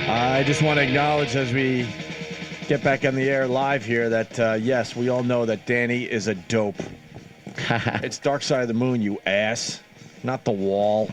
I just want to acknowledge as we get back on the air live here that, yes, we all know that Danny is a dope. It's Dark Side of the Moon, you ass, not the wall.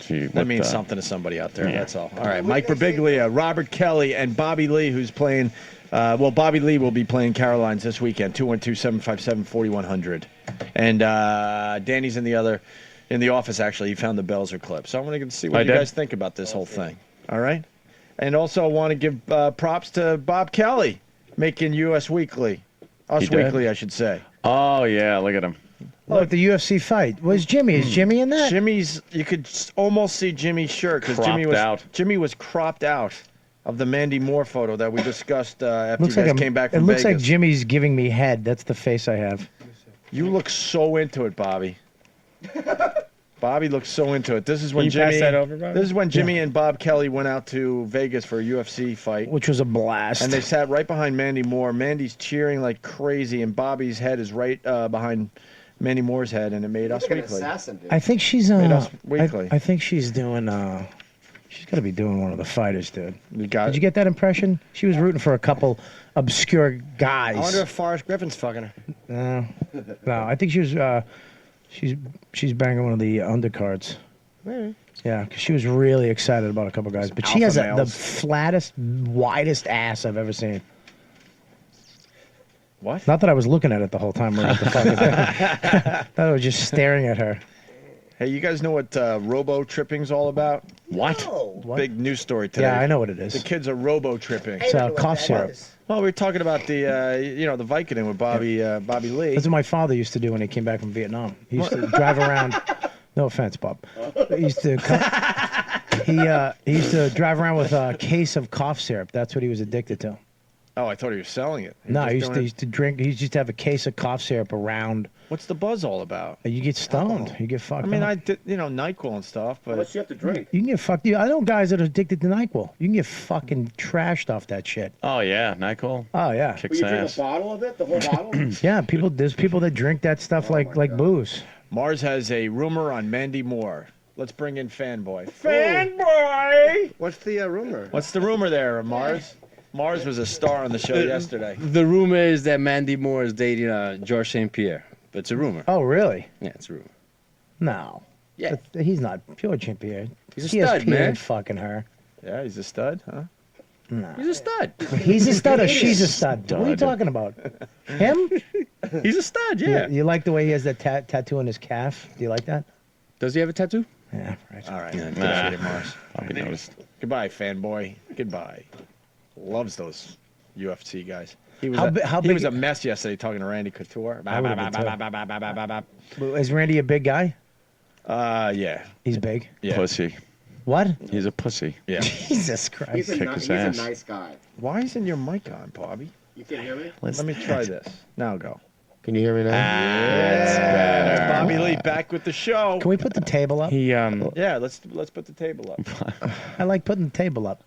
Gee, that means something to somebody out there, that's all. All right, Mike Birbiglia, Robert Kelly, and Bobby Lee, who's playing, Bobby Lee will be playing Caroline's this weekend, 212-757-4100. And Danny's in the office, actually. He found the Belzer clip. So I want to see what you guys think about this whole thing. All right? And also I want to give props to Bob Kelly, making US Weekly. Us Weekly, I should say. Oh, yeah, look at him. Oh, at the UFC fight. Where's Jimmy? Is Jimmy in that? You could almost see Jimmy's shirt because Jimmy was cropped out of the Mandy Moore photo that we discussed after you guys came back from Vegas. It looks like Jimmy's giving me head. That's the face I have. You look so into it, Bobby. Bobby looks so into it. This is when pass that over, Bobby? This is when Jimmy and Bob Kelly went out to Vegas for a UFC fight, which was a blast. And they sat right behind Mandy Moore. Mandy's cheering like crazy, and Bobby's head is right behind Mandy Moore's head, and it made Us Weekly. I think she's Made Us Weekly. I think she's doing. She's got to be doing one of the fighters, dude. Did you get that impression? She was rooting for a couple obscure guys. I wonder if Forrest Griffin's fucking her. No, I think she was. She's banging one of the undercards. Maybe. Yeah, because she was really excited about a couple guys. But she has the flattest, widest ass I've ever seen. What? Not that I was looking at it the whole time. What the fuck is that? I was just staring at her. Hey, you guys know what robo-tripping's all about? What? What? Big news story today. Yeah, I know what it is. The kids are robo-tripping. It's cough syrup. Well, we were talking about the, the Vicodin with Bobby Lee. That's what my father used to do when he came back from Vietnam. He used to drive around. No offense, Bob. He used to. He used to drive around with a case of cough syrup. That's what he was addicted to. Oh, I thought he was selling it. No, he used to drink. He used to have a case of cough syrup around. What's the buzz all about? You get stoned. You get fucked. I mean, up. I did, NyQuil and stuff, but What you have to drink? You can get fucked. I know guys that are addicted to NyQuil. You can get fucking trashed off that shit. Oh, yeah, NyQuil. Oh, yeah. Kicks You drink ass. a bottle of it, the whole bottle? Yeah, there's people that drink that stuff like booze. Mars has a rumor on Mandy Moore. Let's bring in Fanboy. Fanboy! What's the rumor? What's the rumor there, Mars? Mars was a star on the show yesterday. The rumor is that Mandy Moore is dating George St. Pierre. But it's a rumor. Oh, really? Yeah, it's a rumor. No. Yeah. He's not pure St. Pierre. He's a stud, man. Fucking her. Yeah, he's a stud, huh? No. He's a stud. He's a stud or she's a stud? What are you talking about? Him? He's a stud, yeah. You like the way he has that tattoo on his calf? Do you like that? Does he have a tattoo? Yeah, right. All right. Nah. Appreciate it, Mars. Probably noticed. Goodbye, Fanboy. Goodbye. Loves those UFC guys. He was, How he big- was a mess yesterday talking to Randy Couture. I would've been too. Is Randy a big guy? Yeah. He's big. Yeah. Pussy. What? He's a pussy. Yeah. Jesus Christ. Kick his He's a ass. nice guy. Why isn't your mic on, Bobby? You can hear me? Let me try this. Now go. Can you hear me now? That's better. Bobby Lee back with the show. Can we put the table up? Yeah, let's put the table up. I like putting the table up.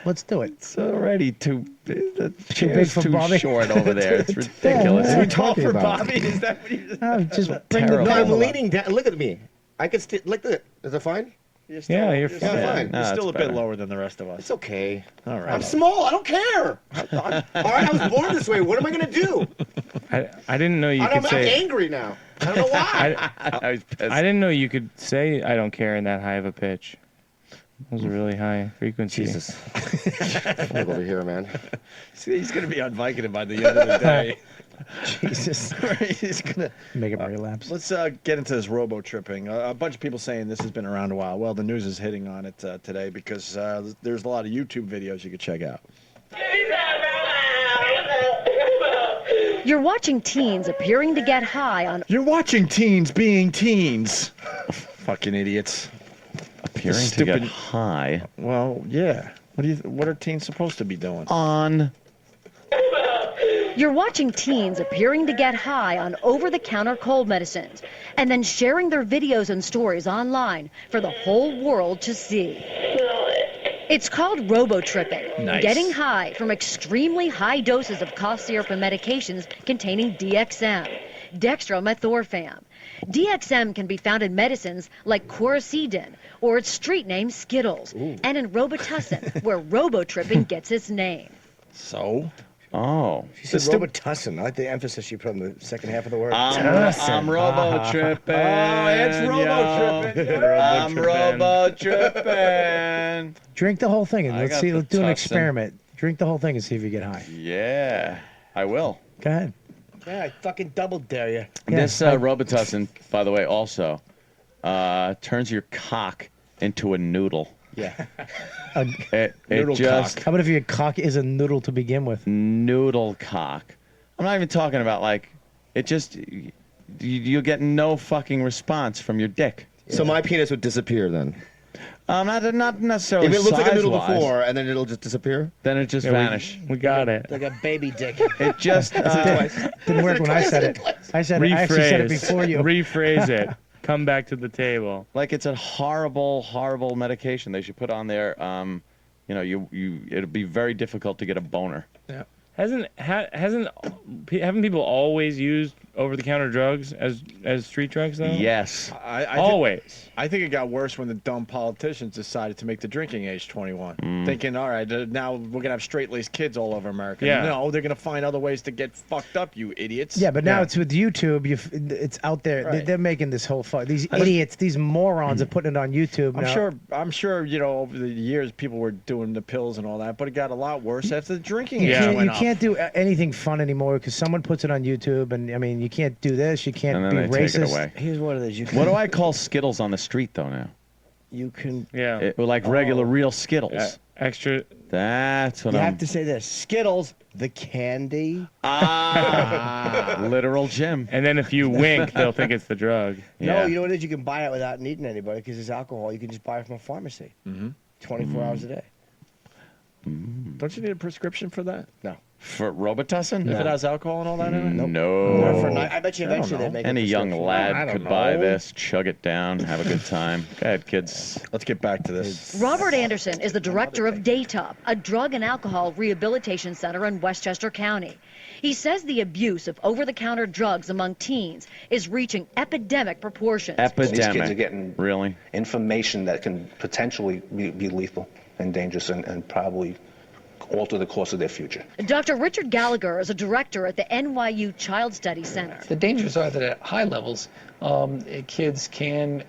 Let's do it. It's already too big chair's for too Bobby? short over there. It's ridiculous. Yeah, Too tall for Bobby? Is that what you're just bring the terrible. No, I'm table up. leaning down. Look at me. I can still look at it. Is it fine? Yeah, you're fine. fine. You're still a bit lower than the rest of us. It's okay. All right. I'm small. I don't care. All right, I was born this way. What am I going to do? I didn't know you I'm could say. angry now. I don't know why. I didn't know you could say I don't care in that high of a pitch. That was a really high frequency. Jesus. Look over here, man. See, he's going to be on Vicodin by the end of the day. Jesus. He's going to make him relapse. Let's get into this robo-tripping. A bunch of people saying this has been around a while. Well, the news is hitting on it today because there's a lot of YouTube videos you could check out. You're watching teens appearing to get high on... You're watching teens being teens. Fucking idiots. Appearing to get high. Well, yeah. What are teens supposed to be doing? On. You're watching teens appearing to get high on over-the-counter cold medicines and then sharing their videos and stories online for the whole world to see. It's called robo-tripping, Nice. getting high from extremely high doses of cough syrup and medications containing DXM, dextromethorphan, DXM can be found in medicines like Coricidin, or its street name Skittles, and in Robitussin, where robo-tripping gets its name. So? Oh. She said Robitussin. I like the emphasis she put on the second half of the word. I'm robo-tripping. Oh, it's robo-tripping. I'm robo-tripping. Drink the whole thing and I let's got see. the Let's do an Tussin. experiment. Drink the whole thing and see if you get high. Yeah, I will. Go ahead. Yeah, I fucking double dare you. This Robitussin, by the way, also turns your cock into a noodle. Yeah. It Noodle just cock. How about if your cock is a noodle to begin with? noodle cock. I'm not even talking about like it just you get no fucking response from your dick. So my penis would disappear then. Not necessarily. If it looks like a noodle size-wise, before, and then it'll just disappear. then it just Yeah, vanish. We got it. Like a baby dick. It just Didn't work when I said it. I actually said it before you. Rephrase it. Come back to the table. like it's a horrible, horrible medication they should put on there. It'll be very difficult to get a boner. Haven't people always used over-the-counter drugs as street drugs though? Yes. Always. I think it got worse when the dumb politicians decided to make the drinking age 21. Thinking, all right, now we're going to have straight-laced kids all over America. Yeah. No, they're going to find other ways to get fucked up, you idiots. Yeah, but now it's with YouTube. It's out there. Right. They're making this whole these idiots, these morons are putting it on YouTube. I'm sure, over the years people were doing the pills and all that, but it got a lot worse after the drinking age Yeah. went You up. can't do anything fun anymore because someone puts it on YouTube, and I mean, you can't do this. You can't And be then they racist. take it away. Here's what it is. What do I call Skittles on the street though now? You can. Yeah. Like regular, real Skittles. Extra. That's what You I'm. have to say this. Skittles, the candy. Literal Jim. And then if you wink, they'll think it's the drug. No, you know what it is? You can buy it without needing anybody because it's alcohol. You can just buy it from a pharmacy. 24 hours a day. Don't you need a prescription for that? No. For Robitussin? If it has alcohol and all that in it? No. I bet you eventually they make Any a young prescription. lad I don't could buy know. this, chug it down, have a good time. Go ahead, kids. Let's get back to this. Robert Anderson is the director of Daytop, a drug and alcohol rehabilitation center in Westchester County. He says the abuse of over-the-counter drugs among teens is reaching epidemic proportions. Epidemic. These kids are getting Really? information that can potentially be lethal and dangerous and probably alter the course of their future. Dr. Richard Gallagher is a director at the NYU Child Study Center. The dangers are that at high levels, kids can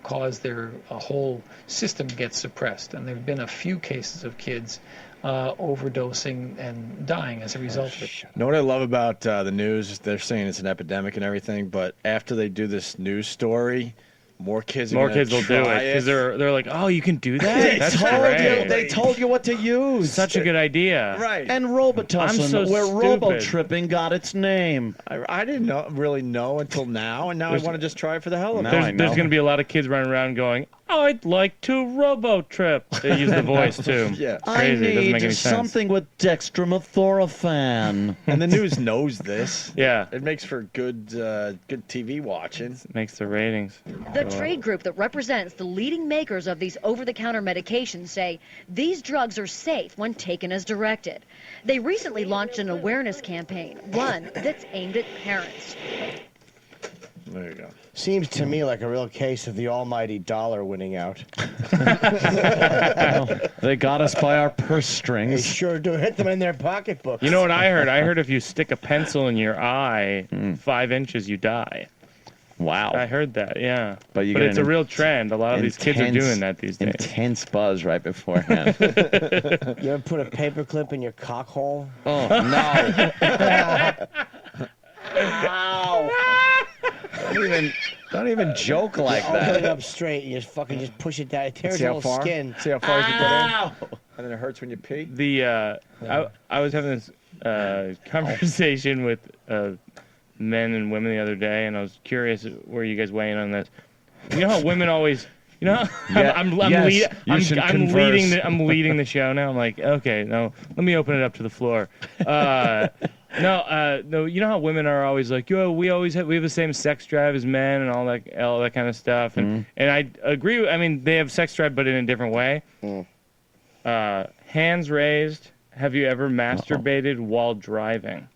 cause their whole system get suppressed. And there have been a few cases of kids overdosing and dying as a result of it. You know what I love about the news? They're saying it's an epidemic and everything, but after they do this news story, more kids will do it because they're like, oh, you can do that. That's great. They told you what to use. Such a good idea. Right. And Robitussin, I'm so where stupid. robo-tripping got its name. I didn't really know until now, and now I want to just try it for the hell of it. Now There's I know. going to be a lot of kids running around going, I'd like to robo-trip. They use the voice, too. Yeah. It's crazy. It doesn't make any sense. something with dextromethorphan. And the news knows this. Yeah. It makes for good TV watching. Makes the ratings. The trade group that represents the leading makers of these over-the-counter medications say these drugs are safe when taken as directed. They recently launched an awareness campaign, one that's aimed at parents. There you go. Seems to me like a real case of the almighty dollar winning out. They got us by our purse They strings. sure do hit them in their pocketbooks. You know what I heard? I heard if you stick a pencil in your eye 5 inches, you die. Wow. I heard that, yeah. But you But get it's an a real trend. A lot of these kids are intense- doing that these days. Intense buzz right beforehand. You ever put a paperclip in your cock hole? Oh, no. Ow. Don't even joke like Open it that. up straight. You just fucking push it down. It tears See your how whole far? skin. See how far you can get in? And then it hurts when you pee? I was having this conversation with men and women the other day, and I was curious where you guys weigh in on this. You know how women always, I'm leading the show now. I'm like, okay, no, let me open it up to the floor. No, you know how women are always like, yo, we have the same sex drive as men and all that kind of stuff, and I agree. I mean, they have sex drive, but in a different way. Hands raised. Have you ever masturbated while driving?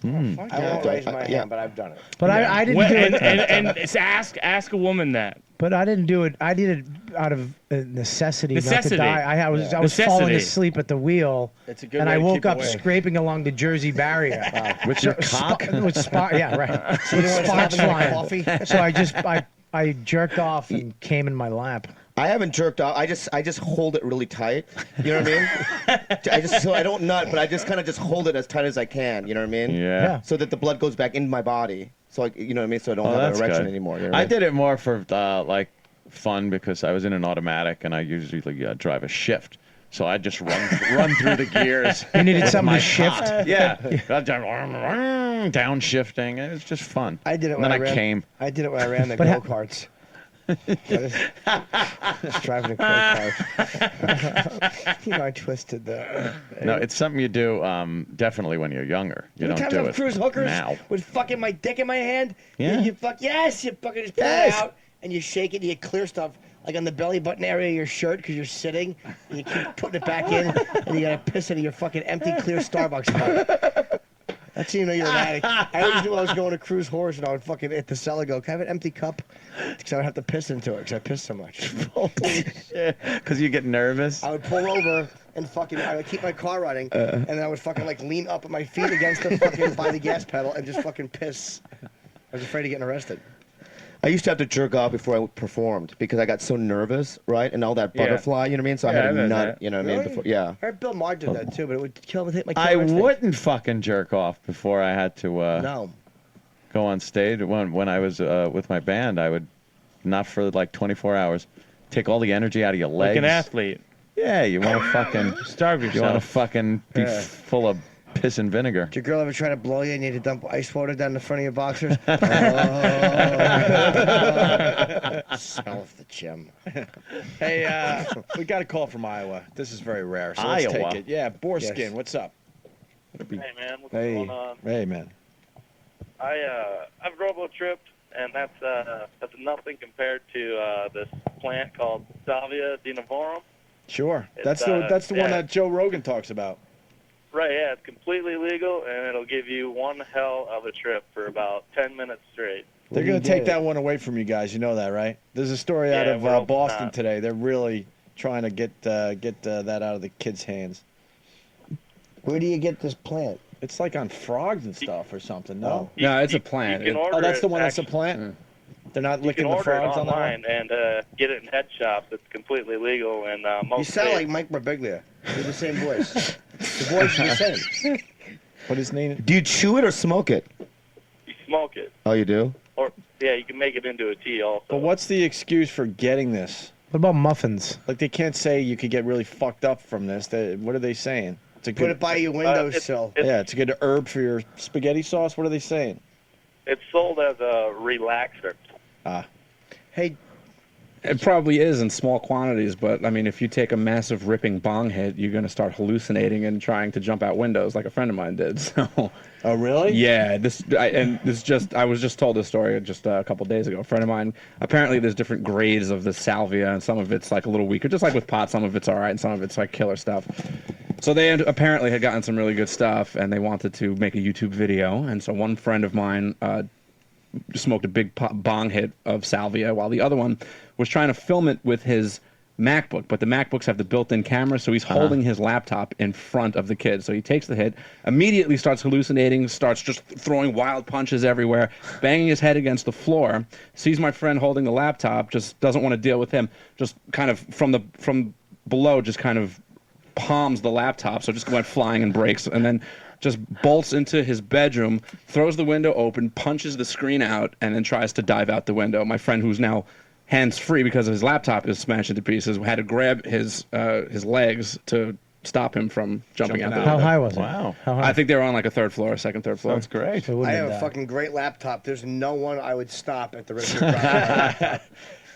I won't raise my hand, but I've done it. But I didn't do it. And it's ask a woman that. But I didn't do it. I did it out of necessity, not to Necessity. die. I was Necessity. falling asleep at the wheel, It's a good and way I to woke keep up away. scraping along the Jersey barrier. With your cock? With yeah, right. You With know what's sparks happening flying. with coffee? So I jerked off and came in my lap. I haven't jerked off. I just hold it really tight. You know what I mean? So I don't nut, but I just kind of just hold it as tight as I can. You know what I mean? Yeah. So that the blood goes back into my body. So you know what I mean? So I don't Oh, have that's an erection good. anymore. You know what I mean? did it more for like fun because I was in an automatic and I usually drive a shift. So I just run through the gears. You needed with something my to shift? cock. Yeah. Downshifting. It was just fun. I did it And when then I ran. came. I did it when I ran the But go-karts. Just driving a go-kart. You know, I twisted that. No, it's something you do definitely when you're younger. You How many don't times do I've it cruised hookers now. with fucking my dick in my hand? Yeah. You fucking just pull it out and you shake it and you clear stuff like on the belly button area of your shirt because you're sitting and you keep putting it back in and you gotta piss into your fucking empty clear Starbucks cup. That's how you know you're an addict. I always knew I was going to cruise horse and I would fucking hit the cellar go, can I have an empty cup? Because I would have to piss into it because I piss so much. Because you get nervous. I would pull over and fucking, I would keep my car running and then I would fucking like lean up with my feet against the fucking, by the gas pedal and just fucking piss. I was afraid of getting arrested. I used to have to jerk off before I performed because I got so nervous, right? And all that Yeah. butterfly, you know what I mean? So I Yeah, had I've to had nut, that. you know what I mean? Really? Before, yeah. I heard Bill Maher did that too, but it would kill hit my I killer instinct. wouldn't fucking jerk off before I had to No. go on stage. When I was with my band, I would, not for like 24 hours, take all the energy out of your legs. Like an athlete. Yeah, you want to fucking Starve You want to yourself. fucking be full of piss and vinegar. Did your girl ever try to blow you and you had to dump ice water down the front of your boxers? Smell of the gym. Hey, we got a call from Iowa. This is very rare, so let's Iowa? take it. Yeah, Borskin, Yes. what's up? Hey man, what's Hey, going on? hey, man. I've robo tripped, and that's nothing compared to this plant called Salvia divinorum. Sure, It's, that's the one yeah. that Joe Rogan talks about. Right, yeah, it's completely legal, and it'll give you one hell of a trip for about 10 minutes straight. They're going to take that one away from you guys. You know that, right? There's a story out Yeah, of we're hoping Boston not. today. They're really trying to get that out of the kids' hands. Where do you get this plant? It's like on frogs and stuff or something. No, No, it's a plant. You can order oh, that's the it one. That's a actually- plant. They're not You licking can the order it frogs on that one. online and get it in head shops. It's completely legal, and most You sound states- like Mike Birbiglia. You're the same voice. The voice is the same. What is name? Do you chew it or smoke it? you smoke it, Oh, you do? or yeah, you can make it into a tea also. But what's the excuse for getting this? What about muffins? Like they can't say you could get really fucked up from this. What are they saying? It's a Put good. it by your windowsill. Yeah, it's a good herb for your spaghetti sauce. What are they saying? It's sold as a relaxer. Ah. Hey, It probably is in small quantities, but I mean, if you take a massive ripping bong hit, you're going to start hallucinating and trying to jump out windows, like a friend of mine did. So, oh really? yeah, I was just told this story just a couple days ago. A friend of mine. Apparently, there's different grades of the salvia, and some of it's like a little weaker, just like with pot. Some of it's all right, and some of it's like killer stuff. So they apparently had gotten some really good stuff, and they wanted to make a YouTube video. And so one friend of mine smoked a big bong hit of salvia, while the other one was trying to film it with his MacBook. But the MacBooks have the built-in camera, so he's holding his laptop in front of the kid. So he takes the hit, immediately starts hallucinating, starts just throwing wild punches everywhere, banging his head against the floor, sees my friend holding the laptop, just doesn't want to deal with him, just kind of from below, just kind of palms the laptop, so it just went flying and breaks, and then just bolts into his bedroom, throws the window open, punches the screen out, and then tries to dive out the window. My friend, who's now hands-free because his laptop is smashed into pieces, had to grab his legs to stop him from jumping out the window. How high was it? Wow. How high? I think they were on like a third floor, second, third floor. That's great. It wouldn't I have have a died. fucking great laptop. There's no one I would stop at the risk of dropping my laptop.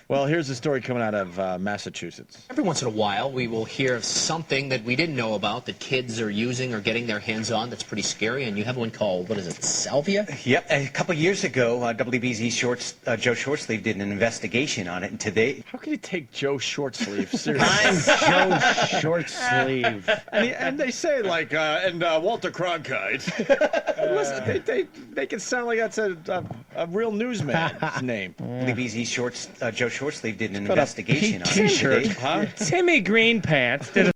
Well, here's a story coming out of Massachusetts. Every once in a while, we will hear of something that we didn't know about that kids are using or getting their hands on that's pretty scary. And you have one called, what is it, salvia? Yep. A couple years ago, WBZ Joe Shortsleeve did an investigation on it, and today. How can you take Joe Shortsleeve seriously? I'm Joe Shortsleeve. And they say like, Walter Cronkite. Listen, they make it sound like that's a real newsman's name. WBZ Joe Shortsleeve did an Got a investigation on T-shirt, it. huh? Timmy Green Pants did a